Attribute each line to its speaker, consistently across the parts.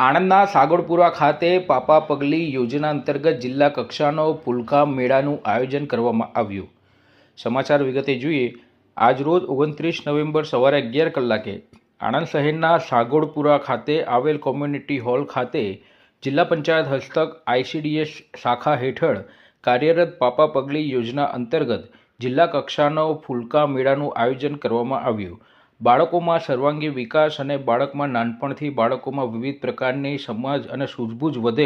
Speaker 1: આણંદના સાગોડપુરા ખાતે પાપા પગલી યોજના અંતર્ગત જિલ્લા કક્ષાનો પુલકા મેળાનું આયોજન કરવામાં આવ્યું. સમાચાર વિગતે જોઈએ. આજરોજ 29 નવેમ્બર સવારે 11 કલાકે આણંદ શહેરના સાગોડપુરા ખાતે આવેલ કોમ્યુનિટી હોલ ખાતે જિલ્લા પંચાયત હસ્તક ICDS શાખા હેઠળ કાર્યરત પાપા પગલી યોજના અંતર્ગત જિલ્લા કક્ષાનો ફુલકા મેળાનું આયોજન કરવામાં આવ્યું. બાળકોમાં સર્વાંગી વિકાસ અને બાળકમાં નાનપણથી બાળકોમાં વિવિધ પ્રકારની સમજ અને સૂઝબૂઝ વધે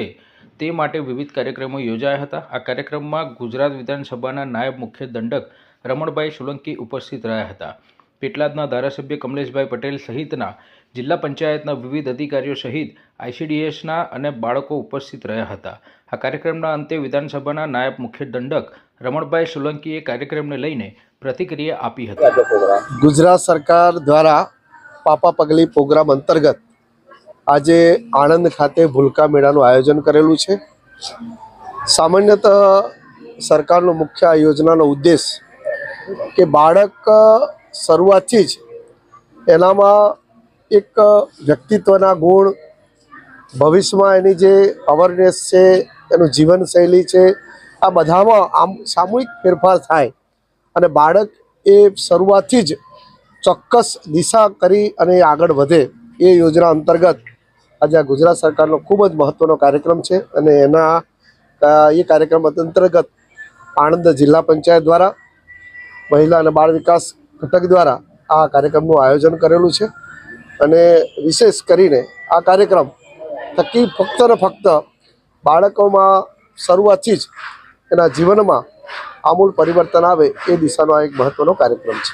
Speaker 1: તે માટે વિવિધ કાર્યક્રમો યોજાયા હતા. આ કાર્યક્રમમાં ગુજરાત વિધાનસભાના નાયબ મુખ્ય દંડક રમણભાઈ સોલંકી ઉપસ્થિત રહ્યા હતા. પેટલાદના ધારાસભ્ય કમલેશભાઈ પટેલ સહિતના જિલ્લા પંચાયતના વિવિધ અધિકારીઓ સહિત ICDSના અને બાળકો ઉપસ્થિત રહ્યા હતા. આ કાર્યક્રમના અંતે વિધાનસભાના નાયબ મુખ્ય દંડક રમણભાઈ સોલંકીએ કાર્યક્રમને લઈને પ્રતિક્રિયા આપી હતી.
Speaker 2: ગુજરાત સરકાર દ્વારા પાપા પગલી પ્રોગ્રામ અંતર્ગત આજે આણંદ ખાતે ભૂલકા મેળાનું આયોજન કરેલું છે. સામાન્યતઃ સરકારનો મુખ્ય આ યોજનાનો ઉદ્દેશ કે બાળક શરૂઆતથી જ એનામાં એક વ્યક્તિત્વના ગુણ, ભવિષ્યમાં એની જે અવેરનેસ છે, એનું જીવનશૈલી છે, આ બધામાં આમ સામૂહિક ફેરફાર થાય અને બાળક એ શરૂઆતથી જ ચોક્કસ દિશા કરી અને આગળ વધે એ યોજના અંતર્ગત આજે આ ગુજરાત સરકારનો ખૂબ જ મહત્ત્વનો કાર્યક્રમ છે. અને એ કાર્યક્રમ અંતર્ગત આણંદ જિલ્લા પંચાયત દ્વારા મહિલા અને બાળ વિકાસ ઘટક દ્વારા આ કાર્યક્રમનું આયોજન કરેલું છે. અને વિશેષ કરીને આ કાર્યક્રમ થકી ફક્ત ને ફક્ત બાળકોમાં શરૂઆતથી જ એના જીવનમાં આમૂલ પરિવર્તન આવે એ દિશાનો આ એક મહત્ત્વનો કાર્યક્રમ છે.